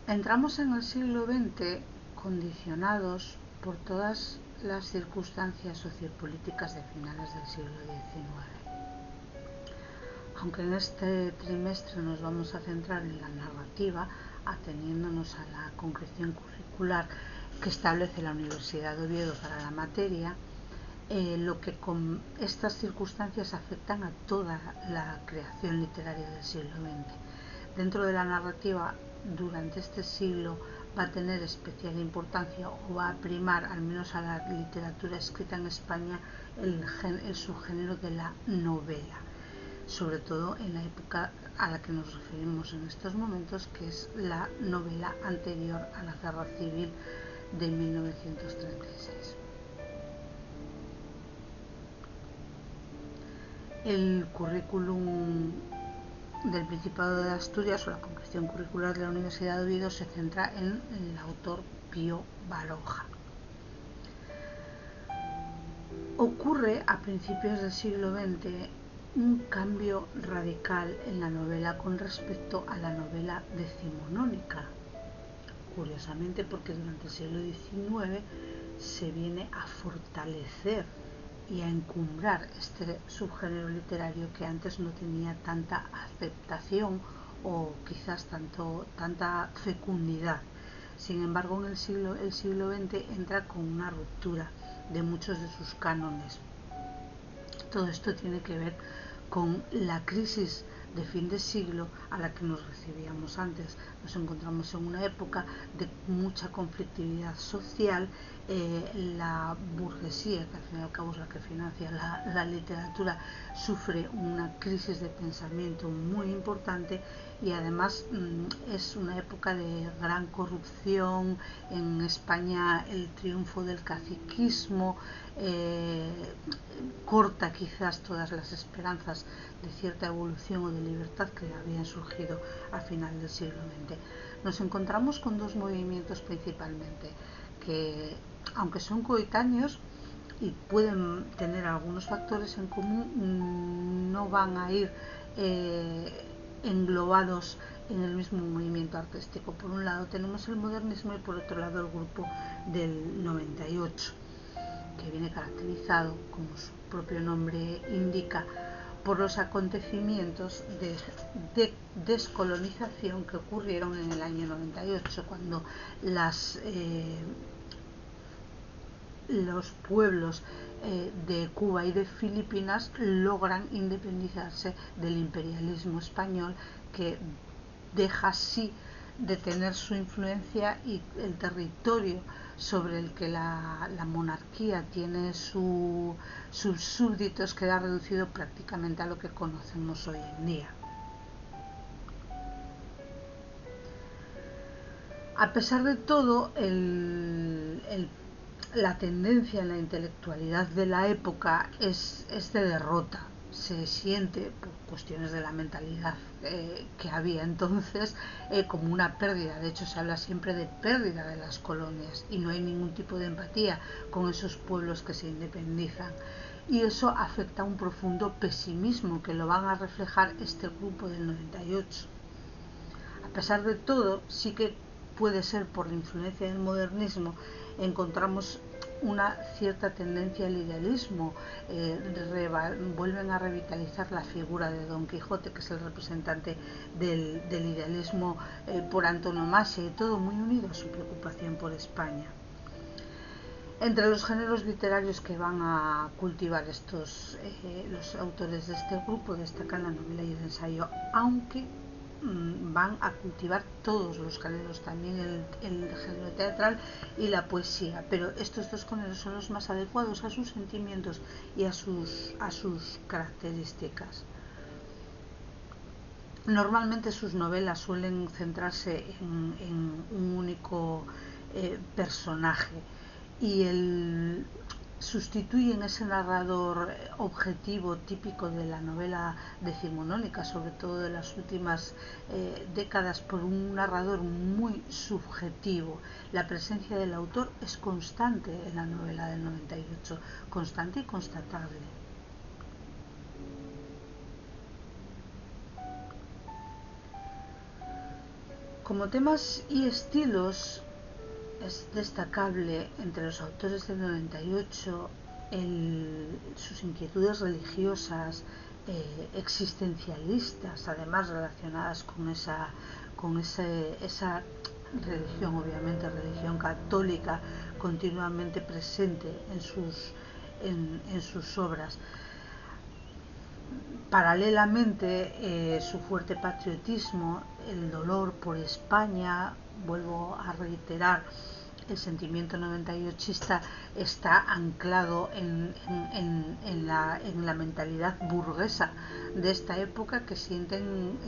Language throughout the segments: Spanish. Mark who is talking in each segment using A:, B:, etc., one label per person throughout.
A: Entramos en el siglo XX condicionados por todas las circunstancias sociopolíticas de finales del siglo XIX. Aunque en este trimestre nos vamos a centrar en la narrativa, ateniéndonos a la concreción curricular que establece la Universidad de Oviedo para la materia, lo que con estas circunstancias afectan a toda la creación literaria del siglo XX. Dentro de la narrativa, durante este siglo va a tener especial importancia o va a primar, al menos a la literatura escrita en España, el subgénero de la novela, sobre todo en la época a la que nos referimos en estos momentos, que es la novela anterior a la Guerra Civil de 1936. El currículum del Principado de Asturias, o la concreción curricular de la Universidad de Oviedo, se centra en el autor Pío Baroja. Ocurre a principios del siglo XX un cambio radical en la novela con respecto a la novela decimonónica. Curiosamente, porque durante el siglo XIX se viene a fortalecer y a encumbrar este subgénero literario que antes no tenía tanta aceptación o quizás tanta fecundidad. Sin embargo, en el siglo XX entra con una ruptura de muchos de sus cánones. Todo esto tiene que ver con la crisis de fin de siglo a la que nos recibíamos antes. Nos encontramos en una época de mucha conflictividad social. La burguesía, que al fin y al cabo es la que financia la literatura, sufre una crisis de pensamiento muy importante, y además es una época de gran corrupción. En España el triunfo del caciquismo corta quizás todas las esperanzas de cierta evolución o de libertad que habían surgido a final del siglo XX. Nos encontramos con dos movimientos principalmente, que aunque son coetáneos y pueden tener algunos factores en común, no van a ir englobados en el mismo movimiento artístico. Por un lado tenemos el modernismo y por otro lado el grupo del 98, que viene caracterizado, como su propio nombre indica, por los acontecimientos de descolonización que ocurrieron en el año 98, cuando los pueblos de Cuba y de Filipinas logran independizarse del imperialismo español, que deja así de tener su influencia, y el territorio sobre el que la monarquía tiene sus súbditos queda reducido prácticamente a lo que conocemos hoy en día. A pesar de todo, la tendencia en la intelectualidad de la época es de derrota. Se siente, por cuestiones de la mentalidad que había entonces, como una pérdida. De hecho, se habla siempre de pérdida de las colonias y no hay ningún tipo de empatía con esos pueblos que se independizan. Y eso afecta a un profundo pesimismo que lo van a reflejar este grupo del 98. A pesar de todo, sí que puede ser por la influencia del modernismo, encontramos una cierta tendencia al idealismo. Vuelven a revitalizar la figura de Don Quijote, que es el representante del idealismo por antonomasia, y todo muy unido a su preocupación por España. Entre los géneros literarios que van a cultivar los autores de este grupo destacan la novela y el ensayo, aunque van a cultivar todos los géneros, también el género teatral y la poesía, pero estos dos géneros son los más adecuados a sus sentimientos y a sus características. Normalmente sus novelas suelen centrarse en un único personaje, y sustituyen ese narrador objetivo típico de la novela decimonónica, sobre todo de las últimas décadas, por un narrador muy subjetivo. La presencia del autor es constante en la novela del 98, constante y constatable. Como temas y estilos, es destacable entre los autores del 98 sus inquietudes religiosas, existencialistas, además relacionadas esa religión, obviamente religión católica, continuamente presente en sus obras. Paralelamente, su fuerte patriotismo, el dolor por España, vuelvo a reiterar, el sentimiento 98ista está anclado en la mentalidad burguesa de esta época, que sienten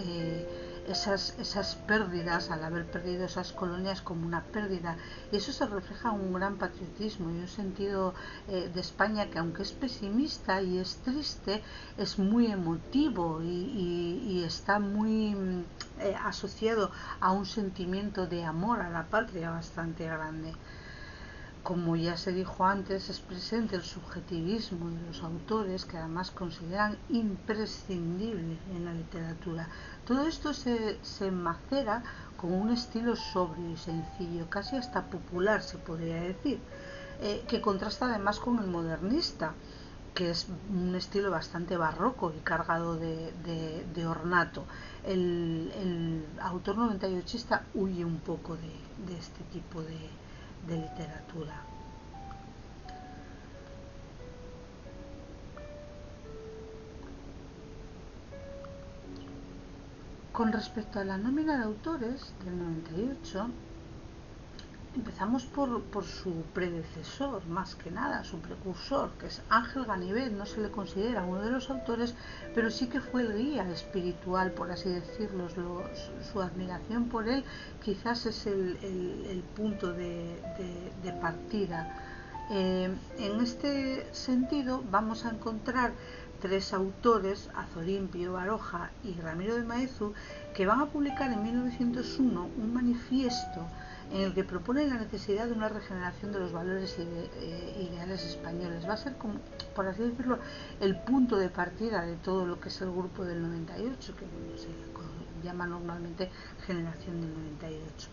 A: esas pérdidas al haber perdido esas colonias como una pérdida, y eso se refleja en un gran patriotismo y un sentido de España que, aunque es pesimista y es triste, es muy emotivo y está muy asociado a un sentimiento de amor a la patria bastante grande. Como ya se dijo antes, es presente el subjetivismo de los autores, que además consideran imprescindible en la literatura. Todo esto se macera con un estilo sobrio y sencillo, casi hasta popular se podría decir, que contrasta además con el modernista, que es un estilo bastante barroco y cargado de ornato. El autor 98ista huye un poco de este tipo de literatura. Con respecto a la nómina de autores del 98, empezamos por su predecesor, más que nada, su precursor, que es Ángel Ganivet. No se le considera uno de los autores, pero sí que fue el guía espiritual, por así decirlo. Su admiración por él quizás es el punto de partida. En este sentido vamos a encontrar tres autores, Azorín, Pío Baroja y Ramiro de Maeztu, que van a publicar en 1901 un manifiesto en el que proponen la necesidad de una regeneración de los valores ideales españoles. Va a ser, como, por así decirlo, el punto de partida de todo lo que es el grupo del 98, que se llama normalmente generación del 98.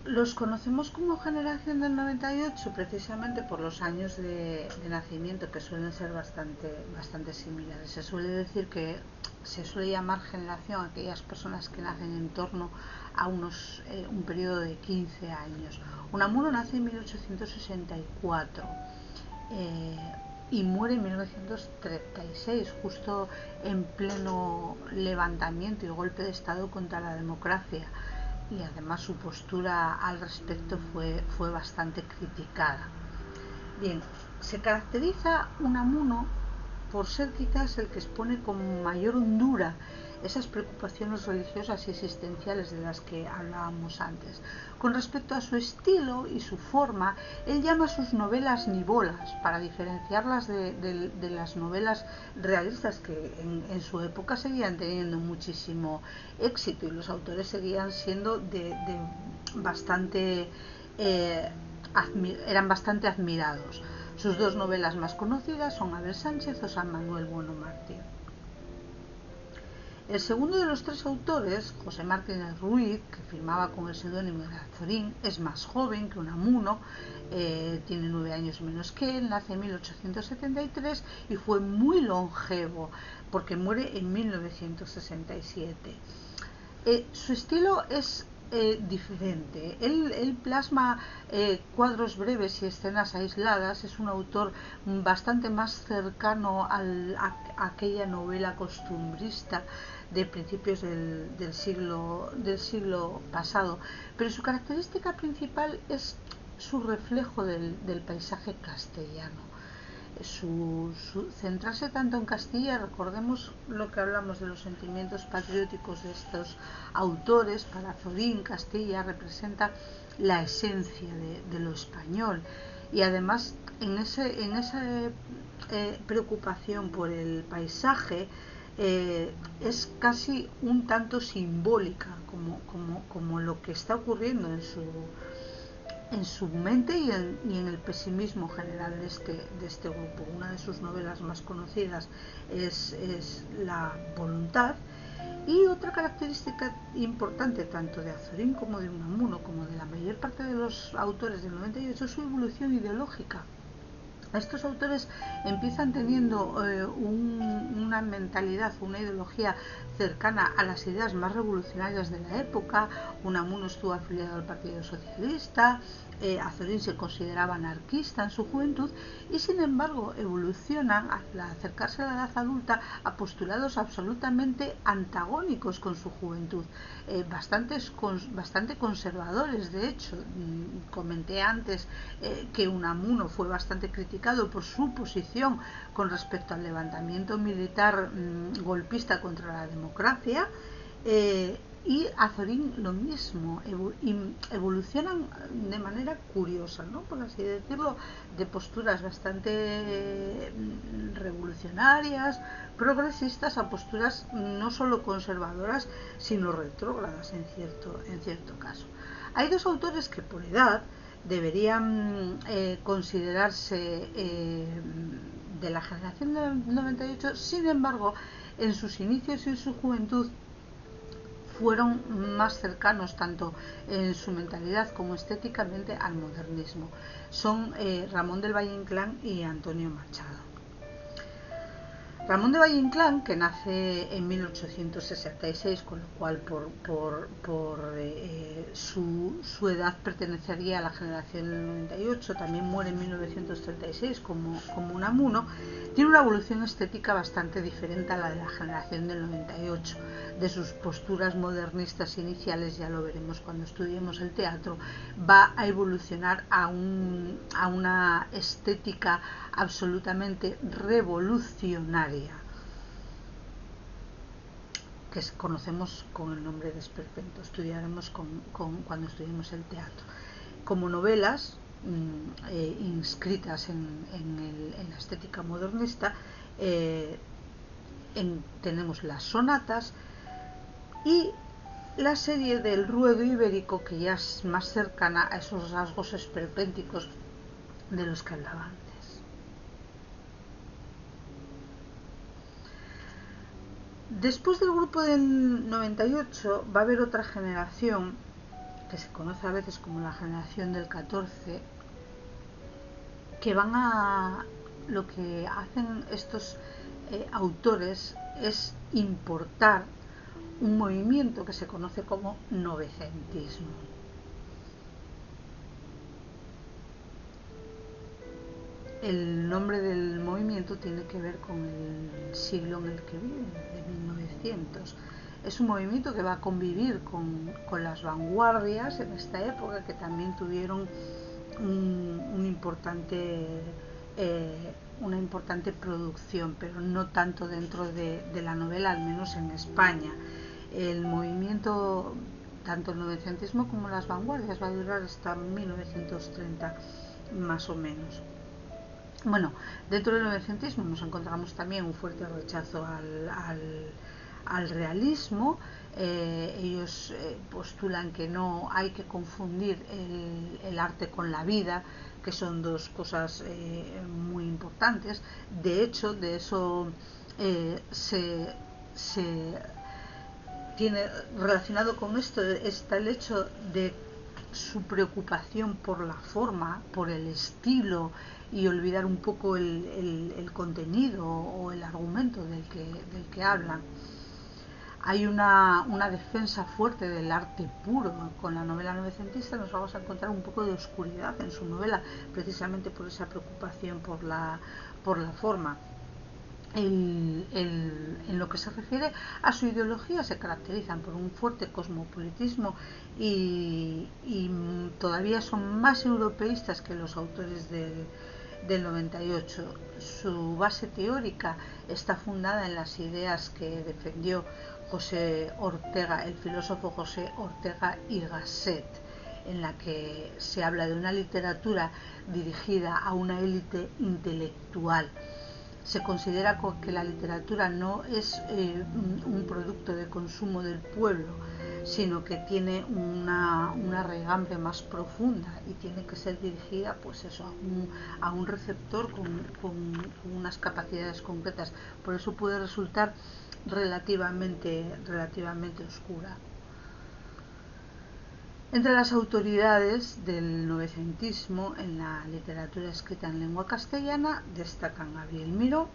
A: Los conocemos como generación del 98 precisamente por los años de nacimiento, que suelen ser bastante similares. Se suele decir que se suele llamar generación a aquellas personas que nacen en torno a un periodo de 15 años. Unamuno nace en 1864 y muere en 1936, justo en pleno levantamiento y golpe de Estado contra la democracia, y además su postura al respecto fue bastante criticada. Bien, se caracteriza Unamuno por ser quizás el que expone con mayor hondura esas preocupaciones religiosas y existenciales de las que hablábamos antes. Con respecto a su estilo y su forma, él llama sus novelas nivolas, para diferenciarlas de las novelas realistas, que en su época seguían teniendo muchísimo éxito y los autores seguían siendo bastante eran bastante admirados. Sus dos novelas más conocidas son Abel Sánchez o San Manuel Bueno Mártir. El segundo de los tres autores, José Martínez Ruiz, que firmaba con el seudónimo de Azorín, es más joven que Unamuno, tiene 9 años menos que él, nace en 1873 y fue muy longevo porque muere en 1967. Su estilo es diferente. Él plasma cuadros breves y escenas aisladas. Es un autor bastante más cercano a aquella novela costumbrista de principios del siglo pasado. Pero su característica principal es su reflejo del paisaje castellano. Centrarse tanto en Castilla. Recordemos lo que hablamos de los sentimientos patrióticos de estos autores. Para Azorín, Castilla representa la esencia de lo español, y además en esa preocupación por el paisaje es casi un tanto simbólica, como lo que está ocurriendo en su mente y en el pesimismo general de este grupo. Una de sus novelas más conocidas es La voluntad, y otra característica importante tanto de Azorín como de Unamuno, como de la mayor parte de los autores del 98, es su evolución ideológica. Estos autores empiezan teniendo una mentalidad, una ideología cercana a las ideas más revolucionarias de la época. Unamuno estuvo afiliado al Partido Socialista, Azorín se consideraba anarquista en su juventud, y sin embargo evolucionan al acercarse a la edad adulta a postulados absolutamente antagónicos con su juventud, bastante conservadores. De hecho, comenté antes que Unamuno fue bastante criticado por su posición con respecto al levantamiento militar golpista contra la democracia, y Azorín lo mismo. Evolucionan de manera curiosa, ¿no?, por así decirlo, de posturas bastante revolucionarias, progresistas, a posturas no solo conservadoras, sino retrógradas en cierto caso. Hay dos autores que por edad deberían considerarse de la generación del 98, sin embargo, en sus inicios y en su juventud fueron más cercanos tanto en su mentalidad como estéticamente al modernismo. Son Ramón del Valle Inclán y Antonio Machado. Ramón de Valle Inclán, que nace en 1866, con lo cual por su edad pertenecería a la generación del 98, también muere en 1936 como Unamuno, tiene una evolución estética bastante diferente a la de la generación del 98. De sus posturas modernistas iniciales, ya lo veremos cuando estudiemos el teatro, va a evolucionar a una estética absolutamente revolucionaria, que conocemos con el nombre de esperpento. Estudiaremos cuando estudiemos el teatro. Como novelas inscritas en la estética modernista, tenemos las sonatas y la serie del Ruedo Ibérico, que ya es más cercana a esos rasgos esperpénticos de los que hablaba antes. Después del grupo del 98 va a haber otra generación que se conoce a veces como la generación del 14, que lo que hacen estos autores es importar un movimiento que se conoce como novecentismo. El nombre del movimiento tiene que ver con el siglo en el que vive, de 1900. Es un movimiento que va a convivir con las vanguardias en esta época, que también tuvieron una importante producción, pero no tanto dentro de la novela, al menos en España. El movimiento, tanto el novecentismo como las vanguardias, va a durar hasta 1930 más o menos. Bueno, dentro del novecentismo nos encontramos también un fuerte rechazo al realismo. Ellos postulan que no hay que confundir el arte con la vida, que son dos cosas muy importantes. De hecho, de eso se tiene relacionado con esto, está el hecho de su preocupación por la forma, por el estilo, y olvidar un poco el contenido o el argumento del que hablan. Hay una defensa fuerte del arte puro. Con la novela novecentista nos vamos a encontrar un poco de oscuridad en su novela, precisamente por esa preocupación por la forma. En lo que se refiere a su ideología, se caracterizan por un fuerte cosmopolitismo y todavía son más europeístas que los autores del 98. Su base teórica está fundada en las ideas que defendió José Ortega, el filósofo José Ortega y Gasset, en la que se habla de una literatura dirigida a una élite intelectual. Se considera que la literatura no es un producto de consumo del pueblo, sino que tiene una raigambre más profunda y tiene que ser dirigida pues eso, a un receptor con unas capacidades concretas. Por eso puede resultar relativamente oscura. Entre las autoridades del novecentismo en la literatura escrita en lengua castellana destacan Gabriel Miró.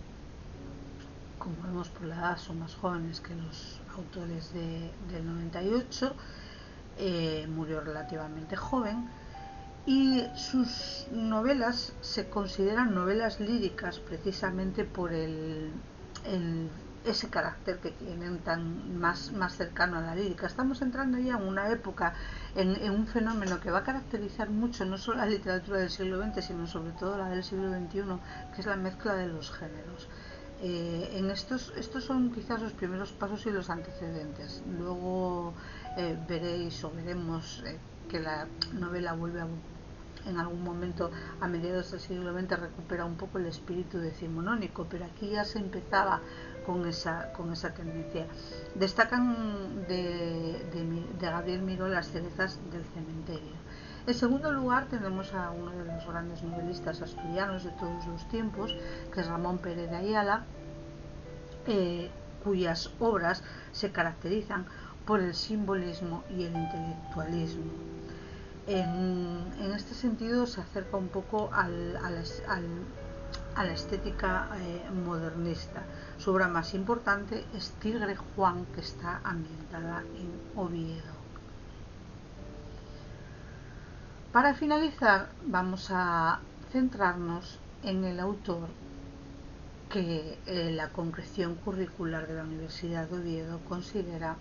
A: Como vemos por la edad son más jóvenes que los autores del 98, murió relativamente joven y sus novelas se consideran novelas líricas precisamente por ese carácter que tienen más cercano a la lírica. Estamos entrando ya en una época, en un fenómeno que va a caracterizar mucho no solo la literatura del siglo XX, sino sobre todo la del siglo XXI, que es la mezcla de los géneros. Estos son quizás los primeros pasos y los antecedentes. Luego veremos que la novela vuelve en algún momento a mediados del siglo XX recupera un poco el espíritu decimonónico, pero aquí ya se empezaba con esa tendencia. Destacan de Gabriel Miró Las cerezas del cementerio. En segundo lugar tenemos a uno de los grandes novelistas asturianos de todos los tiempos, que es Ramón Pérez de Ayala, cuyas obras se caracterizan por el simbolismo y el intelectualismo. En este sentido se acerca un poco a la estética modernista. Su obra más importante es Tigre Juan, que está ambientada en Oviedo. Para finalizar, vamos a centrarnos en el autor que la concreción curricular de la Universidad de Oviedo considera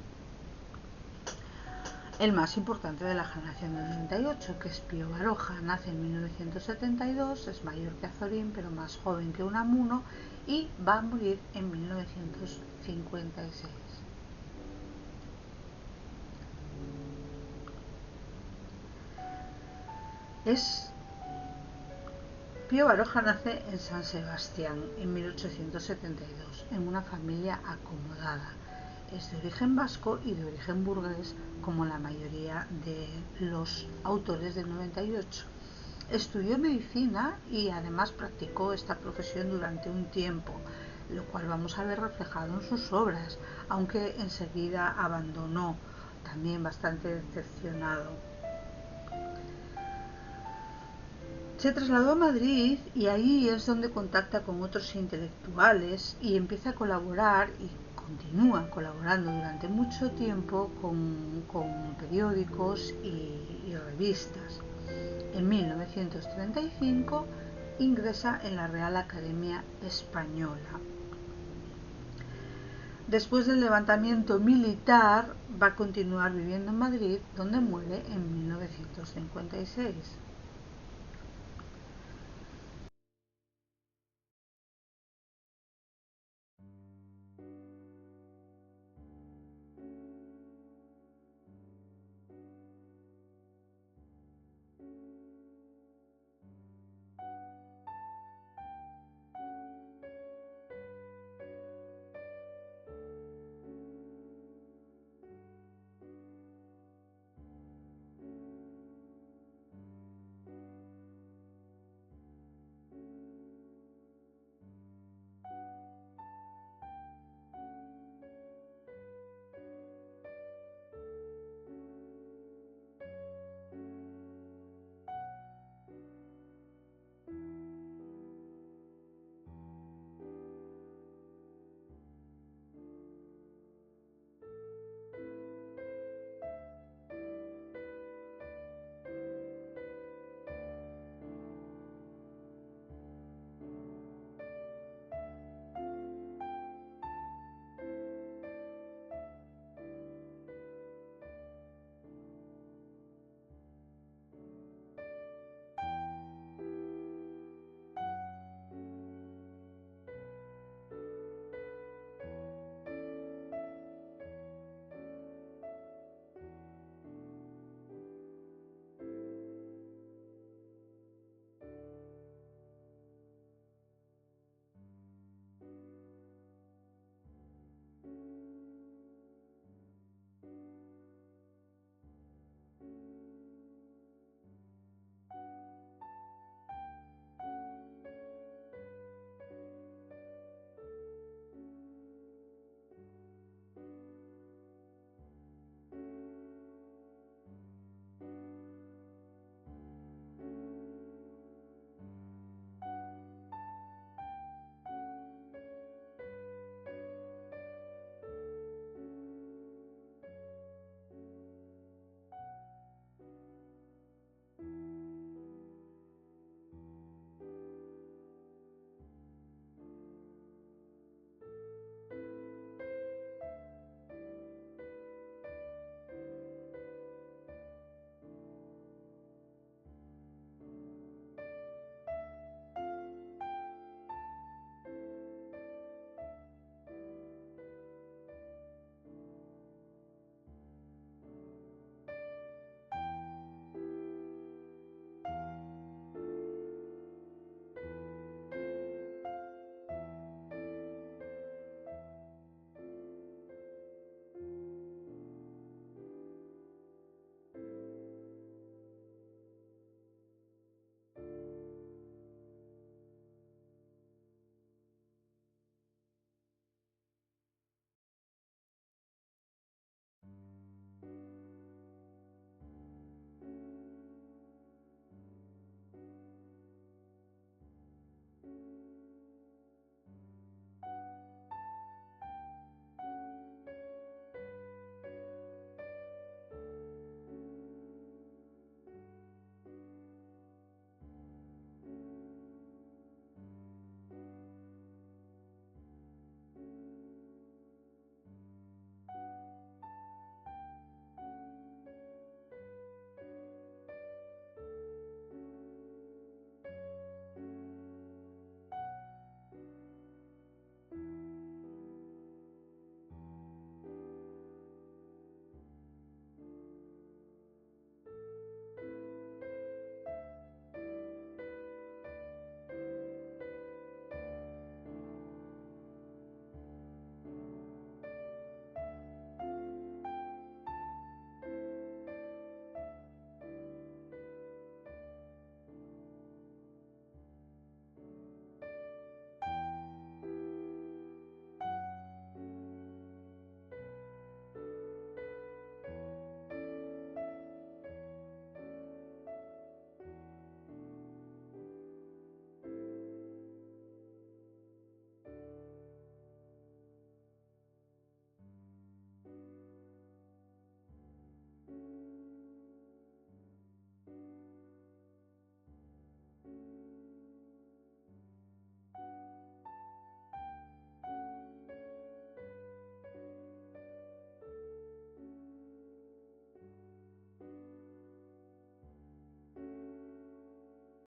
A: el más importante de la generación del 98, que es Pío Baroja. Nace en 1972, es mayor que Azorín, pero más joven que Unamuno, y va a morir en 1956. Pío Baroja nace en San Sebastián en 1872, en una familia acomodada. Es de origen vasco y de origen burgués, como la mayoría de los autores del 98. Estudió medicina y además practicó esta profesión durante un tiempo, lo cual vamos a ver reflejado en sus obras, aunque enseguida abandonó, también bastante decepcionado. Se trasladó a Madrid y ahí es donde contacta con otros intelectuales y empieza a colaborar y continúa colaborando durante mucho tiempo con periódicos y revistas. En 1935 ingresa en la Real Academia Española. Después del levantamiento militar va a continuar viviendo en Madrid, donde muere en 1956.